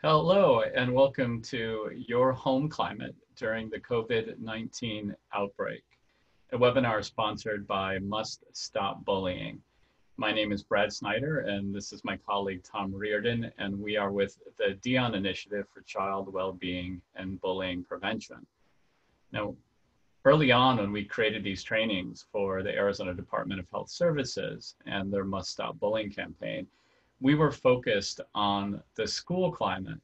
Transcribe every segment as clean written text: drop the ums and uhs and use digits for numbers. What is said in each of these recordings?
Hello, and welcome to Your Home Climate during the COVID-19 outbreak, a webinar sponsored by Must Stop Bullying. My name is Brad Snyder, and this is my colleague Tom Reardon, and we are with the Dion Initiative for Child Wellbeing and Bullying Prevention. Now, early on when we created these trainings for the Arizona Department of Health Services and their Must Stop Bullying campaign, we were focused on the school climate.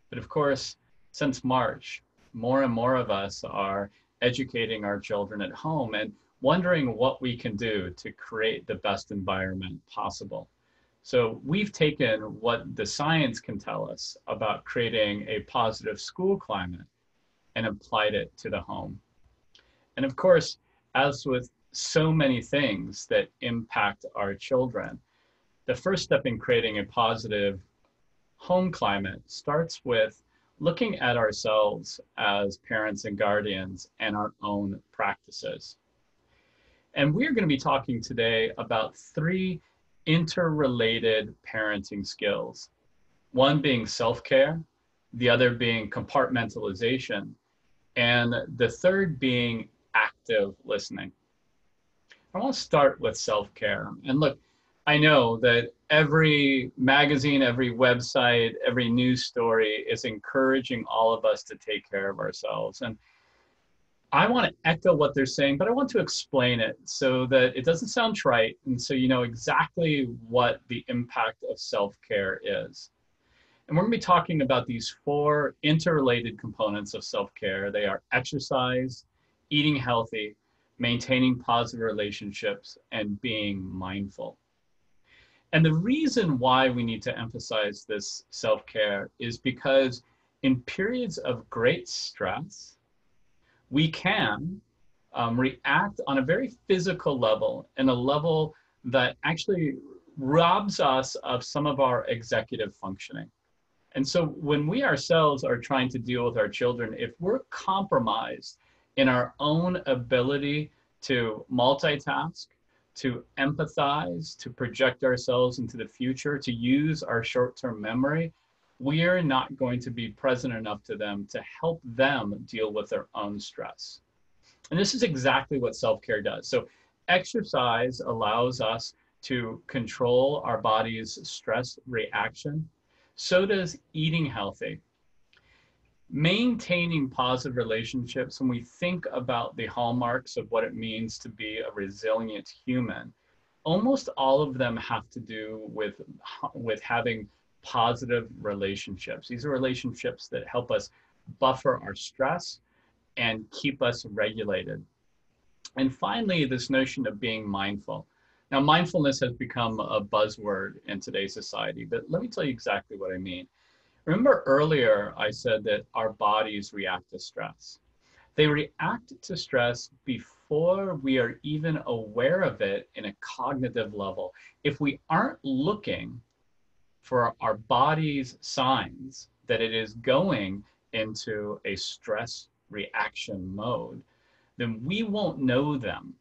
But of course, since March, more and more of us are educating our children at home and wondering what we can do to create the best environment possible. So we've taken what the science can tell us about creating a positive school climate and applied it to the home. And of course, as with so many things that impact our children, the first step in creating a positive home climate starts with looking at ourselves as parents and guardians and our own practices. And we're going to be talking today about three interrelated parenting skills. One being self-care, the other being compartmentalization, and the third being active listening. I want to start with self-care. And look, I know that every magazine, every website, every news story is encouraging all of us to take care of ourselves. And I want to echo what they're saying, but I want to explain it so that it doesn't sound trite and so you know exactly what the impact of self-care is. And we're going to be talking about these four interrelated components of self-care. They are exercise, eating healthy, maintaining positive relationships, and being mindful. And the reason why we need to emphasize this self-care is because in periods of great stress, we can react on a very physical level, and a level that actually robs us of some of our executive functioning. And so when we ourselves are trying to deal with our children, if we're compromised in our own ability to multitask, to empathize, to project ourselves into the future, to use our short-term memory, we are not going to be present enough to them to help them deal with their own stress. And this is exactly what self-care does. So exercise allows us to control our body's stress reaction. So does eating healthy. Maintaining positive relationships, when we think about the hallmarks of what it means to be a resilient human, almost all of them have to do with having positive relationships. These are relationships that help us buffer our stress and keep us regulated. And finally, this notion of being mindful. Now, mindfulness has become a buzzword in today's society, but let me tell you exactly what I mean. Remember earlier, I said that our bodies react to stress. They react to stress before we are even aware of it in a cognitive level. If we aren't looking for our body's signs that it is going into a stress reaction mode, then we won't know them.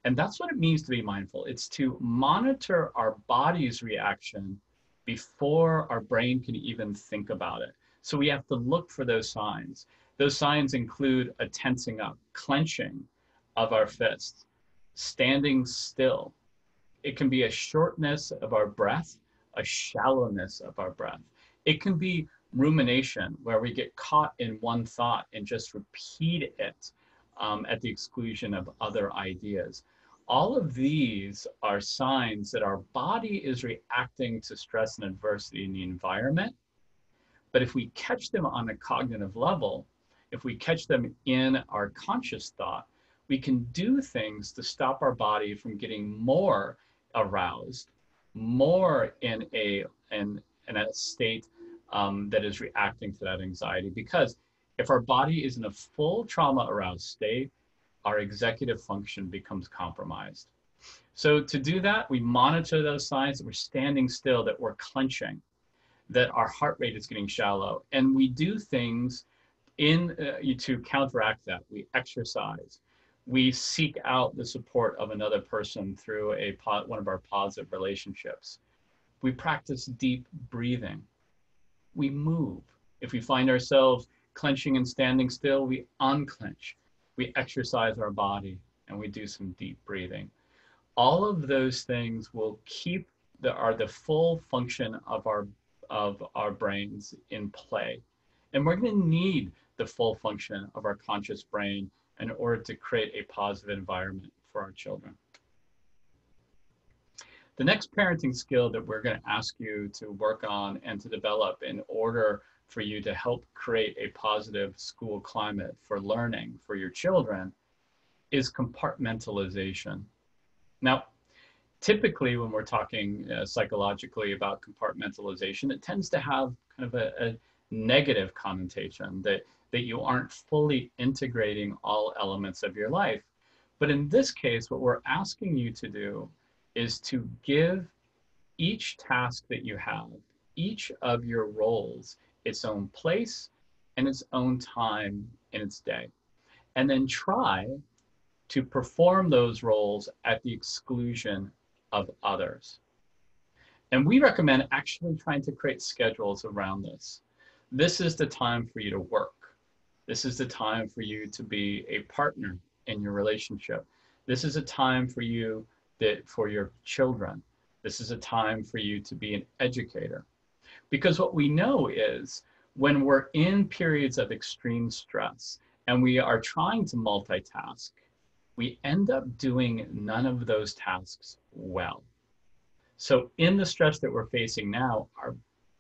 And that's what it means to be mindful. It's to monitor our body's reaction before our brain can even think about it. So we have to look for those signs. Those signs include a tensing up, clenching of our fists, standing still. It can be a shortness of our breath, a shallowness of our breath. It can be rumination, where we get caught in one thought and just repeat it at the exclusion of other ideas. All of these are signs that our body is reacting to stress and adversity in the environment. But if we catch them on a cognitive level, if we catch them in our conscious thought, we can do things to stop our body from getting more aroused, more in a state that is reacting to that anxiety. Because if our body is in a full trauma aroused state, our executive function becomes compromised. So to do that, we monitor those signs that we're standing still, that we're clenching, that our heart rate is getting shallow. And we do things to counteract that. We exercise. We seek out the support of another person through one of our positive relationships. We practice deep breathing. we move. If we find ourselves clenching and standing still, we unclench. We exercise our body and we do some deep breathing. All of those things will keep the full function of our brains in play. And we're going to need the full function of our conscious brain in order to create a positive environment for our children. The next parenting skill that we're going to ask you to work on and to develop in order for you to help create a positive school climate for learning for your children is compartmentalization. Now, typically when we're talking psychologically about compartmentalization, it tends to have kind of a negative connotation that you aren't fully integrating all elements of your life. But in this case, what we're asking you to do is to give each task that you have, each of your roles, its own place and its own time in its day. And then try to perform those roles at the exclusion of others. And we recommend actually trying to create schedules around this. This is the time for you to work. This is the time for you to be a partner in your relationship. This is a time for you for your children. This is a time for you to be an educator. Because what we know is when we're in periods of extreme stress and we are trying to multitask, we end up doing none of those tasks well. So in the stress that we're facing now, our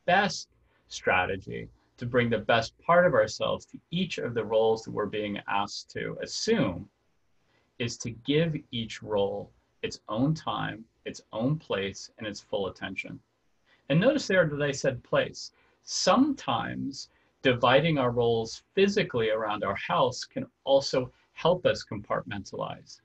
best strategy to bring the best part of ourselves to each of the roles that we're being asked to assume is to give each role its own time, its own place, and its full attention. And notice there that I said place. Sometimes dividing our roles physically around our house can also help us compartmentalize.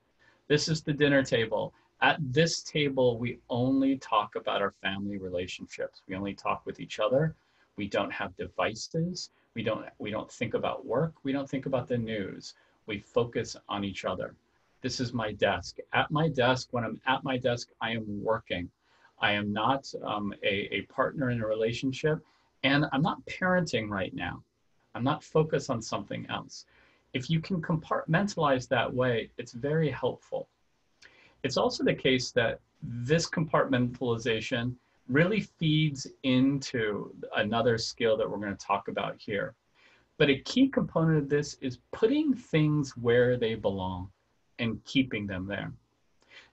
This is the dinner table. At this table, we only talk about our family relationships. We only talk with each other. We don't have devices. We don't think about work. We don't think about the news. We focus on each other. This is my desk. At my desk, when I'm at my desk, I am working. I am not a partner in a relationship, and I'm not parenting right now. I'm not focused on something else. If you can compartmentalize that way, it's very helpful. It's also the case that this compartmentalization really feeds into another skill that we're going to talk about here. But a key component of this is putting things where they belong and keeping them there.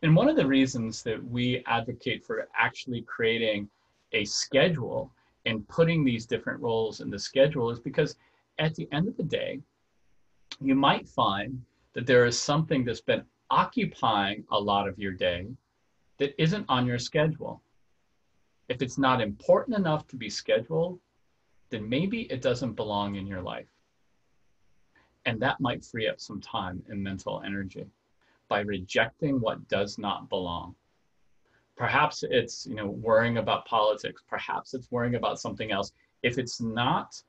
And one of the reasons that we advocate for actually creating a schedule and putting these different roles in the schedule is because at the end of the day, you might find that there is something that's been occupying a lot of your day that isn't on your schedule. If it's not important enough to be scheduled, then maybe it doesn't belong in your life. And that might free up some time and mental energy by rejecting what does not belong. Perhaps it's worrying about politics. Perhaps it's worrying about something else. If it's not,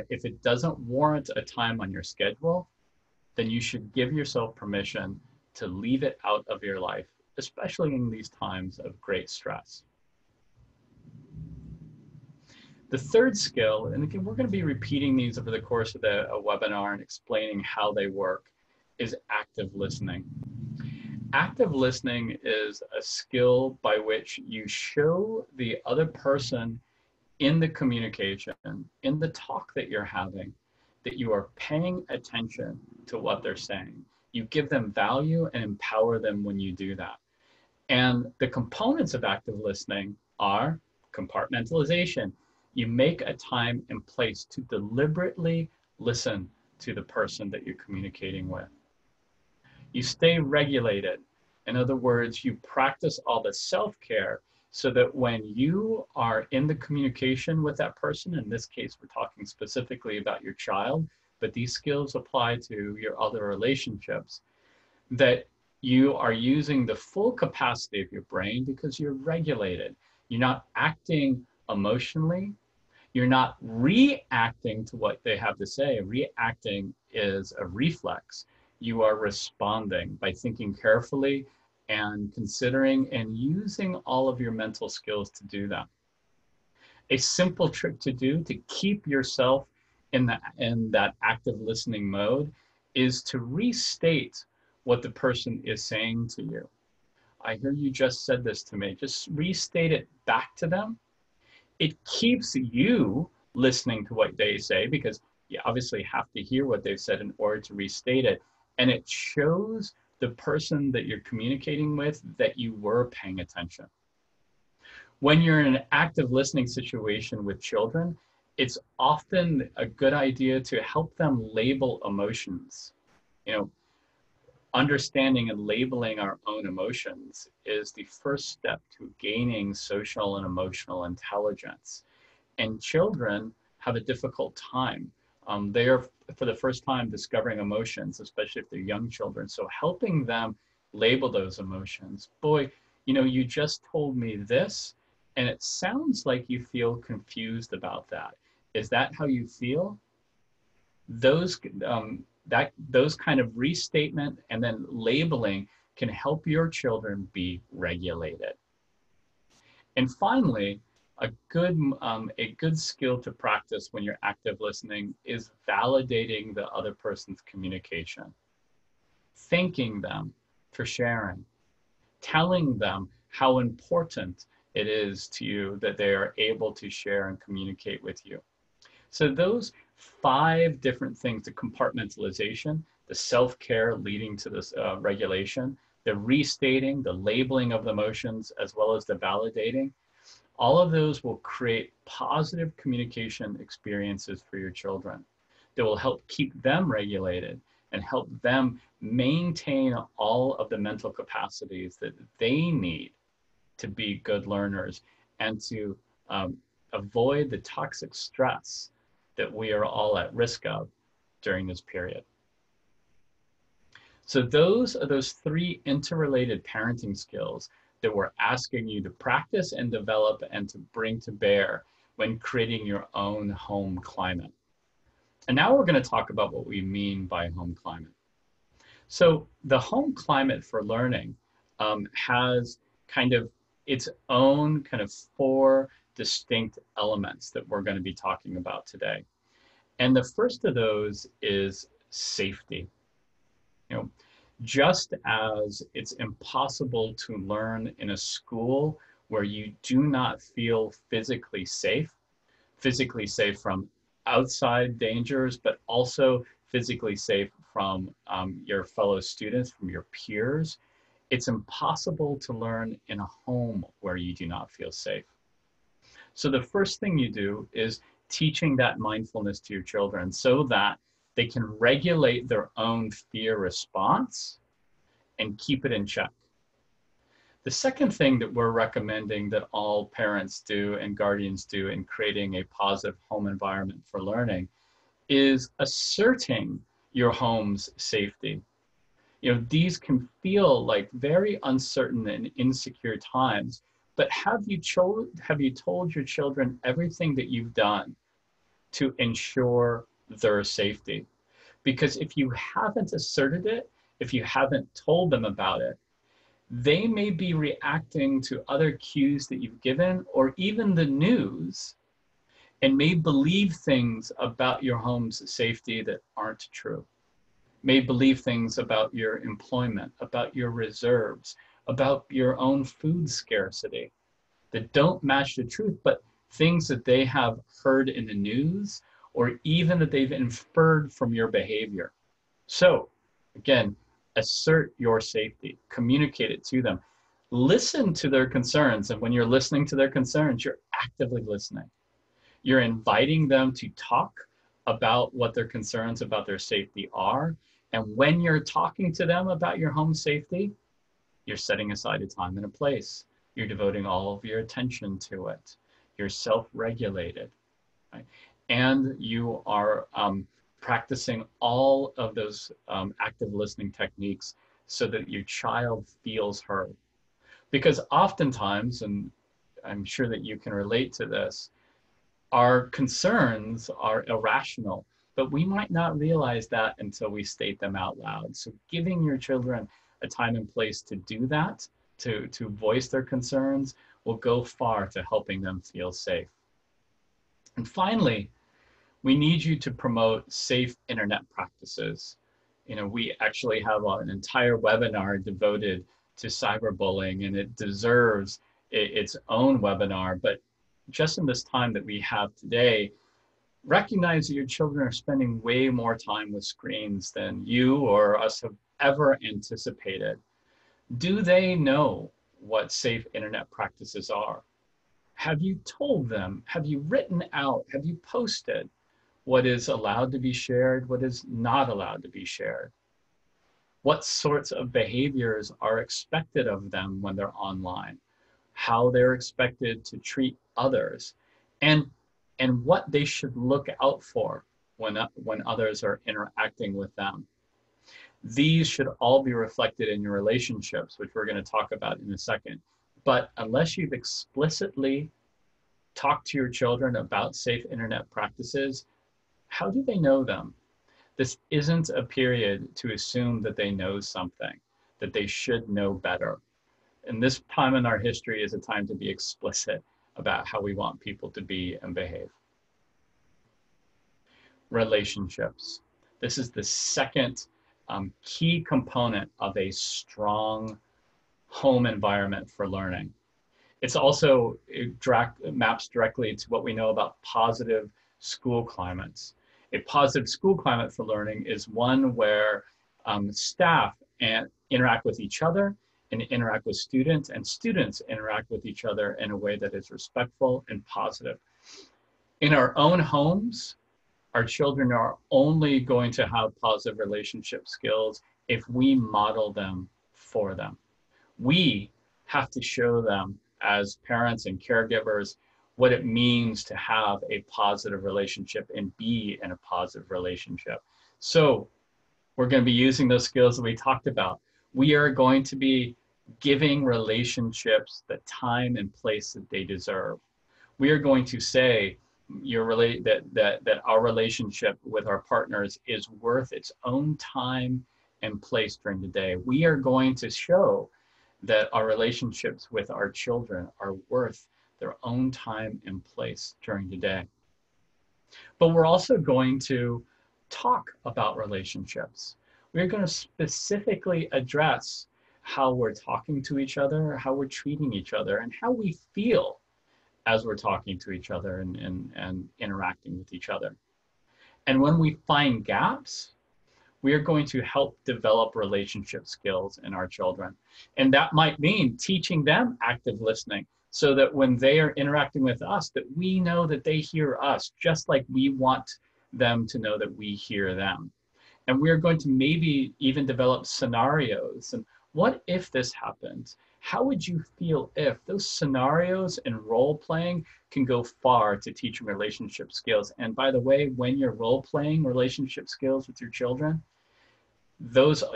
if it doesn't warrant a time on your schedule, then you should give yourself permission to leave it out of your life, especially in these times of great stress. The third skill, and again, we're going to be repeating these over the course of the webinar and explaining how they work, is active listening. Active listening is a skill by which you show the other person in the communication, in the talk that you're having, that you are paying attention to what they're saying. You give them value and empower them when you do that. And the components of active listening are compartmentalization. You make a time and place to deliberately listen to the person that you're communicating with. You stay regulated. In other words, you practice all the self-care so that when you are in the communication with that person, in this case, we're talking specifically about your child, but these skills apply to your other relationships, that you are using the full capacity of your brain because you're regulated. You're not acting emotionally. You're not reacting to what they have to say. Reacting is a reflex. You are responding by thinking carefully and considering and using all of your mental skills to do that. A simple trick to do to keep yourself in that active listening mode is to restate what the person is saying to you. I hear you just said this to me. Just restate it back to them. It keeps you listening to what they say, because you obviously have to hear what they've said in order to restate it. And it shows the person that you're communicating with that you were paying attention. When you're in an active listening situation with children, it's often a good idea to help them label emotions. You know, understanding and labeling our own emotions is the first step to gaining social and emotional intelligence. And children have a difficult time. They are, for the first time, discovering emotions, especially if they're young children. So helping them label those emotions. Boy, you know, you just told me this, and it sounds like you feel confused about that. Is that how you feel? Those kind of restatement and then labeling can help your children be regulated. And finally, a good skill to practice when you're active listening is validating the other person's communication, thanking them for sharing, telling them how important it is to you that they are able to share and communicate with you. So those 5 different things: the compartmentalization, the self-care leading to this regulation, the restating, the labeling of the emotions, as well as the validating, all of those will create positive communication experiences for your children that will help keep them regulated and help them maintain all of the mental capacities that they need to be good learners and to avoid the toxic stress that we are all at risk of during this period. So those are those 3 interrelated parenting skills that we're asking you to practice and develop and to bring to bear when creating your own home climate. And now we're going to talk about what we mean by home climate. So the home climate for learning has kind of its own kind of 4 distinct elements that we're going to be talking about today. And the first of those is safety. You know, just as it's impossible to learn in a school where you do not feel physically safe from outside dangers, but also physically safe from your fellow students, from your peers, it's impossible to learn in a home where you do not feel safe. So the first thing you do is teaching that mindfulness to your children so that they can regulate their own fear response and keep it in check. The second thing that we're recommending that all parents do and guardians do in creating a positive home environment for learning is asserting your home's safety. You know, these can feel like very uncertain and insecure times, but have you told your children everything that you've done to ensure their safety? Because if you haven't asserted it, if you haven't told them about it, they may be reacting to other cues that you've given or even the news and may believe things about your home's safety that aren't true. May believe things about your employment, about your reserves, about your own food scarcity that don't match the truth, but things that they have heard in the news or even that they've inferred from your behavior. So again, assert your safety, communicate it to them, listen to their concerns. And when you're listening to their concerns, you're actively listening. You're inviting them to talk about what their concerns about their safety are. And when you're talking to them about your home safety, you're setting aside a time and a place. You're devoting all of your attention to it. You're self-regulated, right? And you are practicing all of those active listening techniques so that your child feels heard. Because oftentimes, and I'm sure that you can relate to this, our concerns are irrational, but we might not realize that until we state them out loud. So giving your children a time and place to do that, to voice their concerns, will go far to helping them feel safe. And finally, we need you to promote safe internet practices. We actually have an entire webinar devoted to cyberbullying, and it deserves its own webinar. But just in this time that we have today, recognize that your children are spending way more time with screens than you or us have ever anticipated. Do they know what safe internet practices are? Have you told them? Have you written out? Have you posted what is allowed to be shared? What is not allowed to be shared? What sorts of behaviors are expected of them when they're online? How they're expected to treat others? And what they should look out for when others are interacting with them. These should all be reflected in your relationships, which we're going to talk about in a second. But unless you've explicitly talked to your children about safe internet practices, how do they know them? This isn't a period to assume that they know something, that they should know better. And this time in our history is a time to be explicit about how we want people to be and behave. Relationships. This is the second key component of a strong home environment for learning. It's also, it maps directly to what we know about positive school climates. A positive school climate for learning is one where staff interact with each other and interact with students, and students interact with each other in a way that is respectful and positive. In our own homes, our children are only going to have positive relationship skills if we model them for them. We have to show them as parents and caregivers what it means to have a positive relationship and be in a positive relationship. So we're going to be using those skills that we talked about. We are going to be giving relationships the time and place that they deserve. We are going to say that our relationship with our partners is worth its own time and place during the day. We are going to show that our relationships with our children are worth their own time and place during the day. But we're also going to talk about relationships. We're going to specifically address how we're talking to each other, how we're treating each other, and how we feel as we're talking to each other and interacting with each other. And when we find gaps, we are going to help develop relationship skills in our children. And that might mean teaching them active listening so that when they are interacting with us, that we know that they hear us just like we want them to know that we hear them. And we're going to maybe even develop scenarios. And what if this happens? How would you feel if? Those scenarios and role playing can go far to teaching relationship skills. And by the way, when you're role playing relationship skills with your children,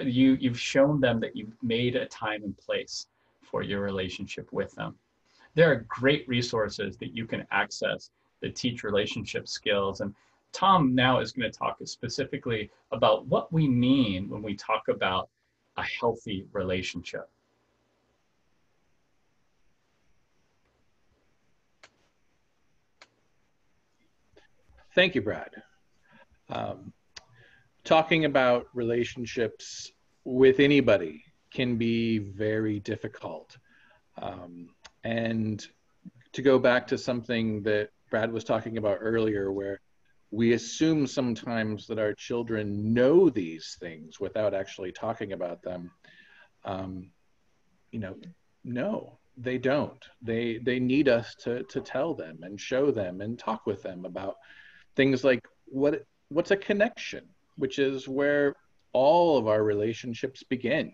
you've shown them that you've made a time and place for your relationship with them. There are great resources that you can access that teach relationship skills. And Tom now is going to talk specifically about what we mean when we talk about a healthy relationship. Thank you, Brad. Talking about relationships with anybody can be very difficult. And to go back to something that Brad was talking about earlier, where we assume sometimes that our children know these things without actually talking about them. No, they don't. They need us to tell them and show them and talk with them about things like what's a connection, which is where all of our relationships begin.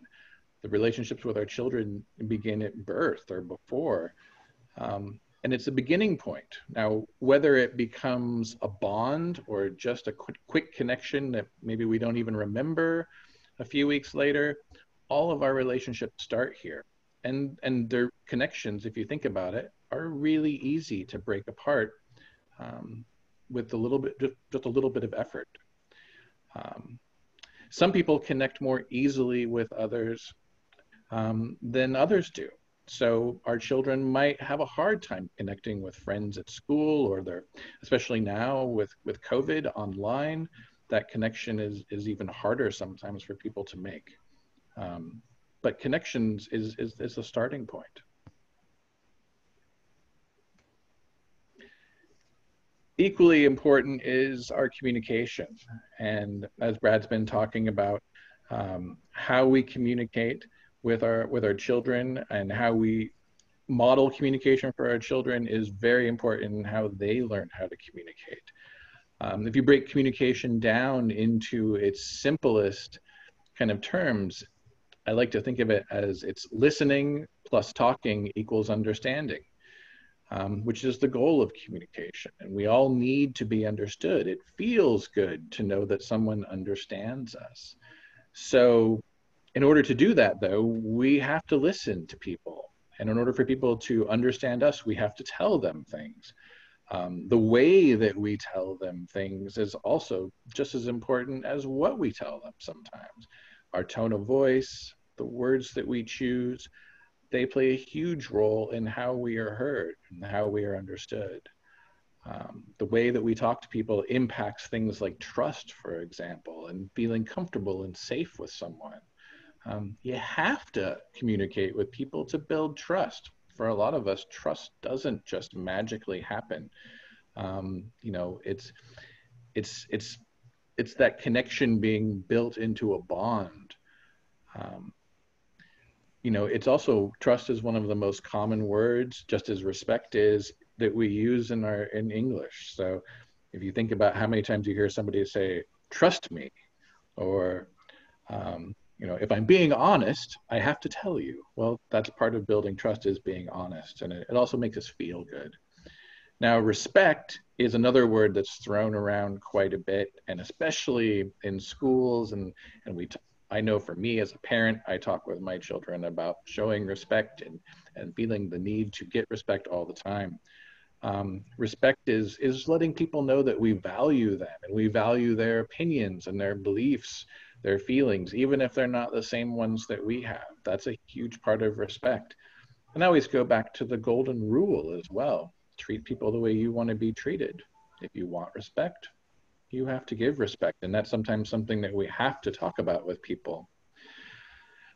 The relationships with our children begin at birth or before. And it's a beginning point. Now, whether it becomes a bond or just a quick connection that maybe we don't even remember a few weeks later, all of our relationships start here. And their connections, if you think about it, are really easy to break apart with just a little bit of effort. Some people connect more easily with others than others do. So our children might have a hard time connecting with friends at school, or they're, especially now with COVID online, that connection is even harder sometimes for people to make. But connections is the starting point. Equally important is our communication. And as Brad's been talking about, how we communicate with our children and how we model communication for our children is very important in how they learn how to communicate. If you break communication down into its simplest kind of terms, I like to think of it as it's listening plus talking equals understanding. Which is the goal of communication. And we all need to be understood. It feels good to know that someone understands us. So in order to do that, though, we have to listen to people. And in order for people to understand us, we have to tell them things. The way that we tell them things is also just as important as what we tell them sometimes. Our tone of voice, the words that we choose, they play a huge role in how we are heard and how we are understood. The way that we talk to people impacts things like trust, for example, and feeling comfortable and safe with someone. You have to communicate with people to build trust. For a lot of us, trust doesn't just magically happen. It's that connection being built into a bond. It's also, trust is one of the most common words, just as respect is, that we use in English. So if you think about how many times you hear somebody say, trust me, or, if I'm being honest, I have to tell you. Well, that's part of building trust, is being honest. And it also makes us feel good. Now, respect is another word that's thrown around quite a bit, and especially in schools, and I know for me as a parent, I talk with my children about showing respect and feeling the need to get respect all the time. Respect is letting people know that we value them and we value their opinions and their beliefs, their feelings, even if they're not the same ones that we have. That's a huge part of respect. And I always go back to the golden rule as well. Treat people the way you want to be treated. If you want respect, you have to give respect. And that's sometimes something that we have to talk about with people.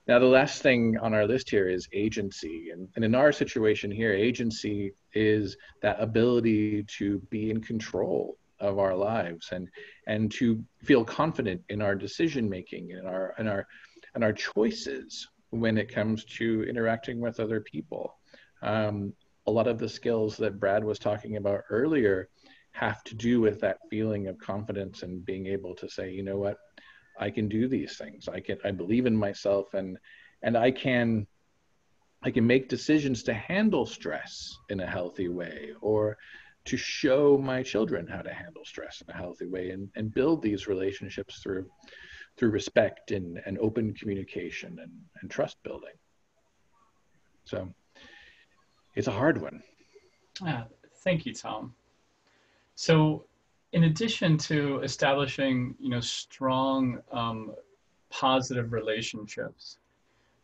Now, the last thing on our list here is agency. And in our situation here, agency is that ability to be in control of our lives and to feel confident in our decision making and our choices when it comes to interacting with other people. A lot of the skills that Brad was talking about earlier have to do with that feeling of confidence and being able to say, you know what, I can do these things. I believe in myself, and I can make decisions to handle stress in a healthy way, or to show my children how to handle stress in a healthy way, and build these relationships through respect and open communication and trust building. So it's a hard one. Thank you, Tom. So in addition to establishing, strong, positive relationships,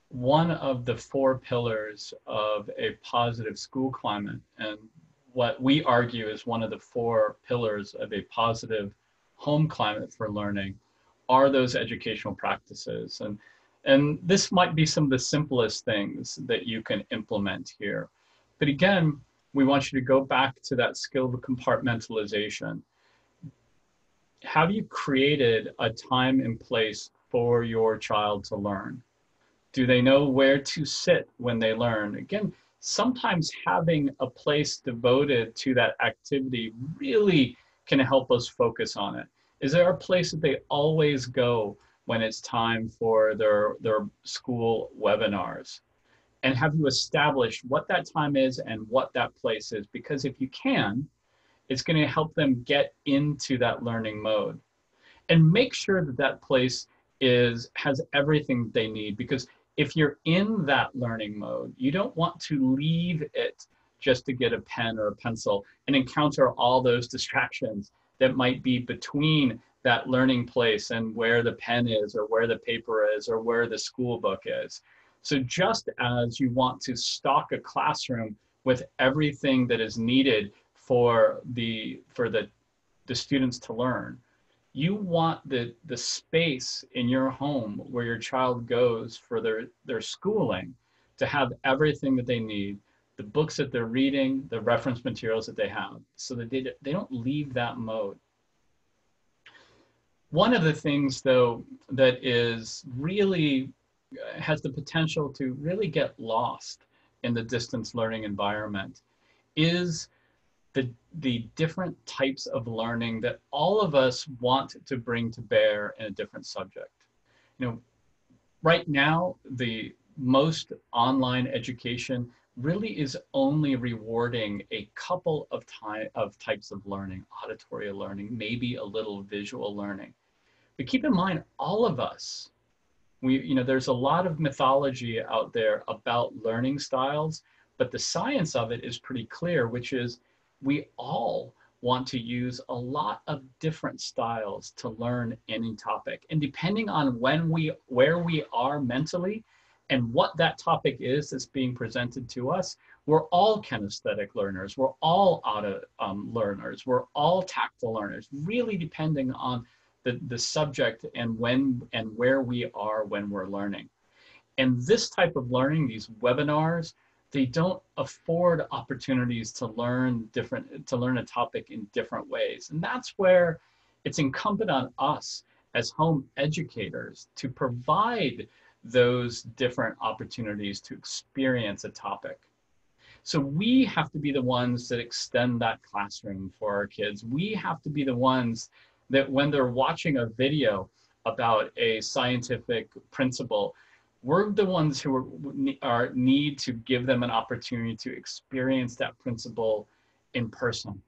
one of the 4 pillars of a positive school climate, and what we argue is one of the 4 pillars of a positive home climate for learning, are those educational practices. And this might be some of the simplest things that you can implement here. But again, we want you to go back to that skill of compartmentalization. Have you created a time and place for your child to learn? Do they know where to sit when they learn? Again, sometimes having a place devoted to that activity really can help us focus on it. Is there a place that they always go when it's time for their school webinars? And have you established what that time is and what that place is? Because if you can, it's going to help them get into that learning mode. And make sure that that place has everything they need, because if you're in that learning mode, you don't want to leave it just to get a pen or a pencil and encounter all those distractions that might be between that learning place and where the pen is, or where the paper is, or where the school book is. So just as you want to stock a classroom with everything that is needed for the students to learn, you want the space in your home where your child goes for their schooling to have everything that they need, the books that they're reading, the reference materials that they have, so that they don't leave that mode. One of the things, though, that is really has the potential to really get lost in the distance learning environment is the different types of learning that all of us want to bring to bear in a different subject. You know, right now, the most online education really is only rewarding a couple of types of learning: auditory learning, maybe a little visual learning. But keep in mind, all of us, there's a lot of mythology out there about learning styles, but the science of it is pretty clear, which is we all want to use a lot of different styles to learn any topic. And depending on where we are mentally and what that topic is that's being presented to us, we're all kinesthetic learners, we're all auto learners, we're all tactile learners, really depending on the subject and when and where we are when we're learning. And this type of learning, these webinars, they don't afford opportunities to learn a topic in different ways. And that's where it's incumbent on us as home educators to provide those different opportunities to experience a topic. So we have to be the ones that extend that classroom for our kids. We have to be the ones that when they're watching a video about a scientific principle, we're the ones who need to give them an opportunity to experience that principle in person,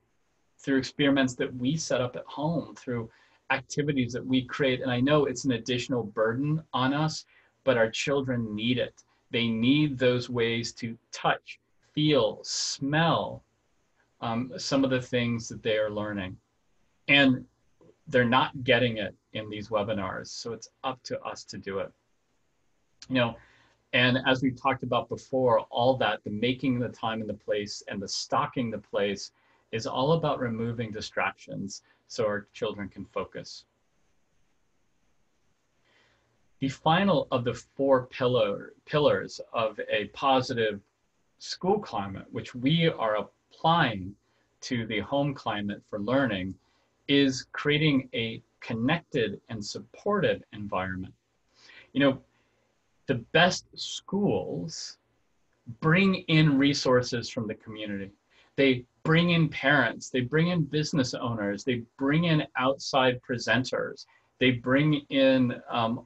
through experiments that we set up at home, through activities that we create. And I know it's an additional burden on us, but our children need it. They need those ways to touch, feel, smell some of the things that they are learning. And they're not getting it in these webinars, so it's up to us to do it. And as we've talked about before, all that, the making the time and the place and the stocking the place is all about removing distractions so our children can focus. The final of the four pillars of a positive school climate, which we are applying to the home climate for learning, is creating a connected and supportive environment. The best schools bring in resources from the community. They bring in parents, they bring in business owners, they bring in outside presenters, they bring in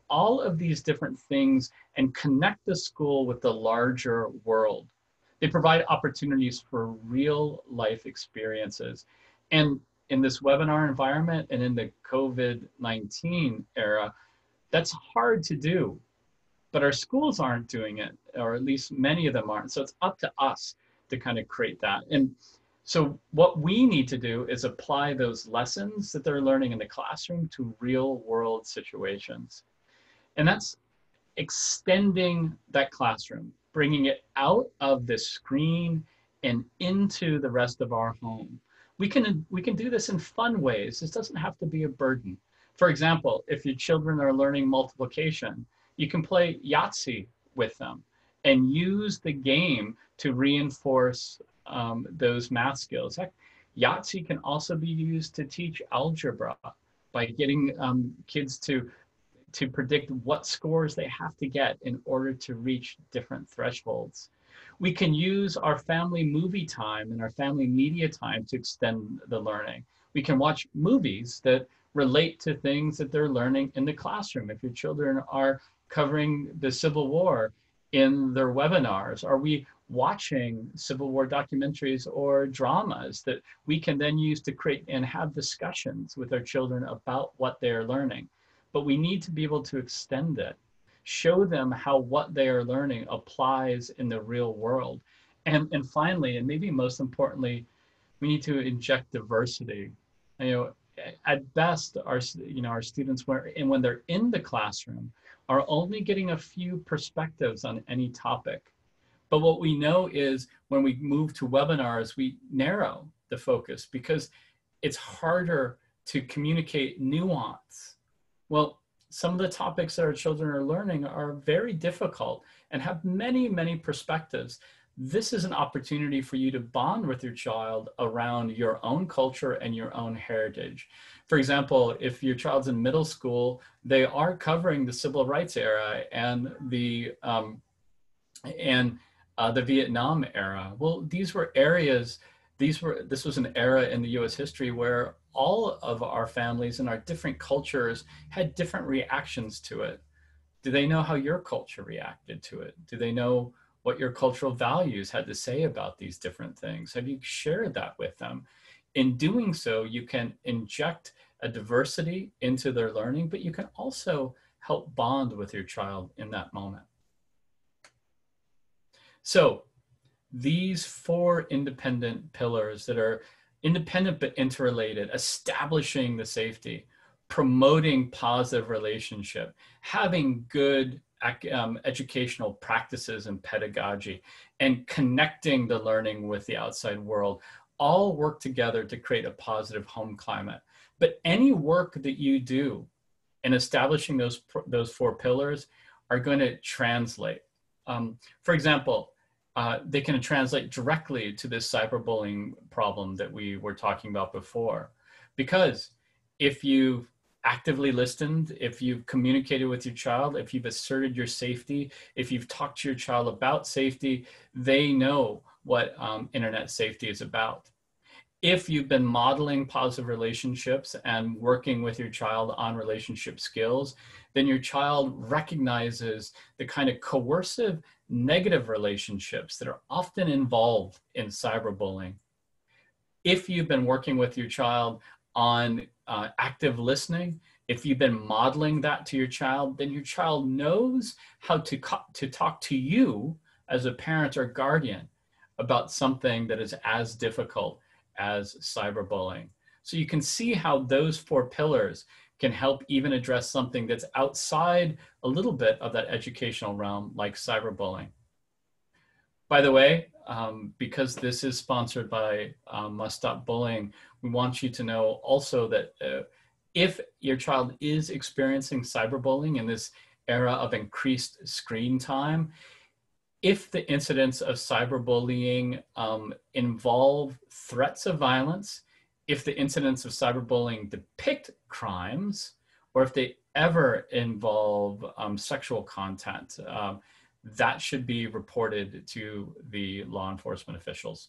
all of these different things and connect the school with the larger world. They provide opportunities for real life experiences. And in this webinar environment and in the COVID-19 era, that's hard to do. But our schools aren't doing it, or at least many of them aren't. So it's up to us to kind of create that. And so what we need to do is apply those lessons that they're learning in the classroom to real world situations. And that's extending that classroom, bringing it out of the screen and into the rest of our home. We can do this in fun ways. This doesn't have to be a burden. For example, if your children are learning multiplication, you can play Yahtzee with them and use the game to reinforce those math skills. Heck, Yahtzee can also be used to teach algebra by getting kids to predict what scores they have to get in order to reach different thresholds. We can use our family movie time and our family media time to extend the learning. We can watch movies that relate to things that they're learning in the classroom. If your children are covering the Civil War in their webinars, are we watching Civil War documentaries or dramas that we can then use to create and have discussions with our children about what they're learning? But we need to be able to extend it, show them how what they are learning applies in the real world. And finally, and maybe most importantly, we need to inject diversity. At best, our students, when they're in the classroom, are only getting a few perspectives on any topic. But what we know is when we move to webinars, we narrow the focus because it's harder to communicate nuance. Well, some of the topics that our children are learning are very difficult and have many, many perspectives. This is an opportunity for you to bond with your child around your own culture and your own heritage. For example, if your child's in middle school, they are covering the civil rights era and the Vietnam era. Well, these were areas, this was an era in the US history where all of our families and our different cultures had different reactions to it. Do they know how your culture reacted to it? Do they know what your cultural values had to say about these different things? Have you shared that with them? In doing so, you can inject a diversity into their learning, but you can also help bond with your child in that moment. So these four independent pillars that are independent but interrelated, establishing the safety, promoting positive relationship, having good educational practices and pedagogy, and connecting the learning with the outside world, all work together to create a positive home climate. But any work that you do in establishing those four pillars are going to translate. For example, they can translate directly to this cyberbullying problem that we were talking about before. Because if you've actively listened, if you've communicated with your child, if you've asserted your safety, if you've talked to your child about safety, they know what internet safety is about. If you've been modeling positive relationships and working with your child on relationship skills, then your child recognizes the kind of coercive negative relationships that are often involved in cyberbullying. If you've been working with your child on active listening, if you've been modeling that to your child, then your child knows how to talk to you as a parent or guardian about something that is as difficult as cyberbullying. So you can see how those four pillars can help even address something that's outside a little bit of that educational realm, like cyberbullying. By the way, because this is sponsored by Must Stop Bullying, we want you to know also that if your child is experiencing cyberbullying in this era of increased screen time, if the incidents of cyberbullying involve threats of violence, if the incidents of cyberbullying depict crimes, or if they ever involve sexual content, that should be reported to the law enforcement officials.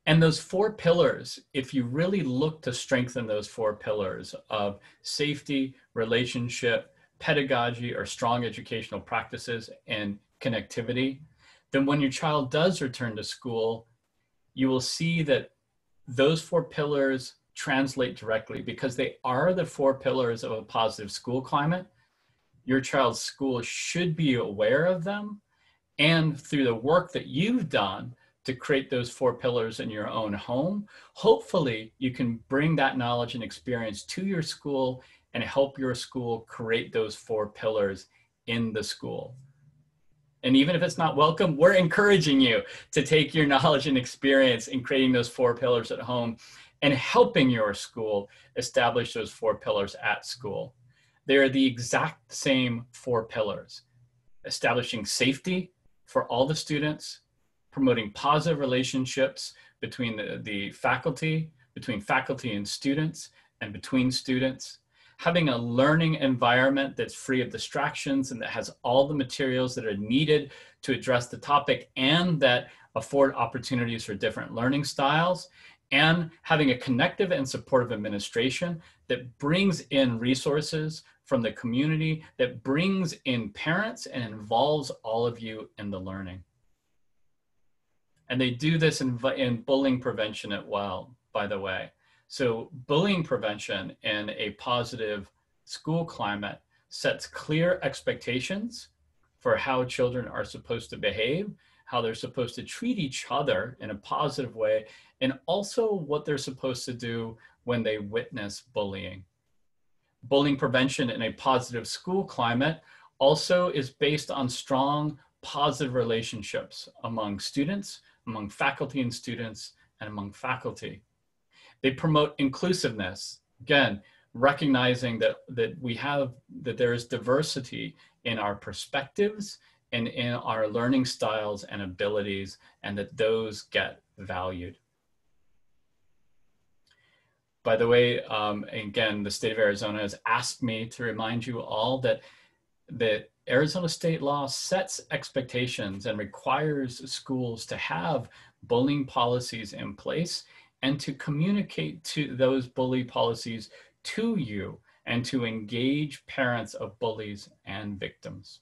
And those four pillars, if you really look to strengthen those four pillars of safety, relationship, pedagogy, or strong educational practices, and connectivity, then when your child does return to school, you will see that those four pillars translate directly because they are the four pillars of a positive school climate. Your child's school should be aware of them, and through the work that you've done to create those four pillars in your own home, hopefully you can bring that knowledge and experience to your school and help your school create those four pillars in the school. And even if it's not welcome, we're encouraging you to take your knowledge and experience in creating those four pillars at home and helping your school establish those four pillars at school. They are the exact same four pillars: establishing safety for all the students, promoting positive relationships between the faculty, between faculty and students, and between students, having a learning environment that's free of distractions and that has all the materials that are needed to address the topic and that afford opportunities for different learning styles, and having a connective and supportive administration that brings in resources from the community, that brings in parents and involves all of you in the learning. And they do this in bullying prevention as well, by the way. So bullying prevention in a positive school climate sets clear expectations for how children are supposed to behave, how they're supposed to treat each other in a positive way, and also what they're supposed to do when they witness bullying. Bullying prevention in a positive school climate also is based on strong positive relationships among students, among faculty and students, and among faculty. They promote inclusiveness, again, recognizing that there is diversity in our perspectives and in our learning styles and abilities, and that those get valued. By the way, again, the state of Arizona has asked me to remind you all that Arizona state law sets expectations and requires schools to have bullying policies in place and to communicate to those bully policies to you and to engage parents of bullies and victims.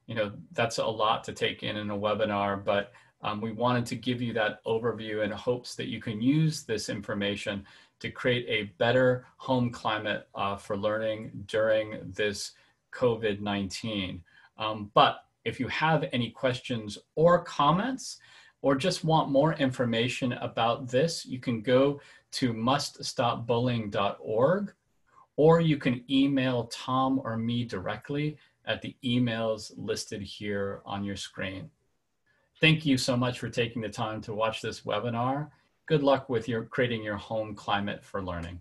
You know, that's a lot to take in a webinar, but we wanted to give you that overview in hopes that you can use this information to create a better home climate for learning during this COVID-19. But if you have any questions or comments, or just want more information about this, you can go to muststopbullying.org, or you can email Tom or me directly at the emails listed here on your screen. Thank you so much for taking the time to watch this webinar. Good luck with creating your home climate for learning.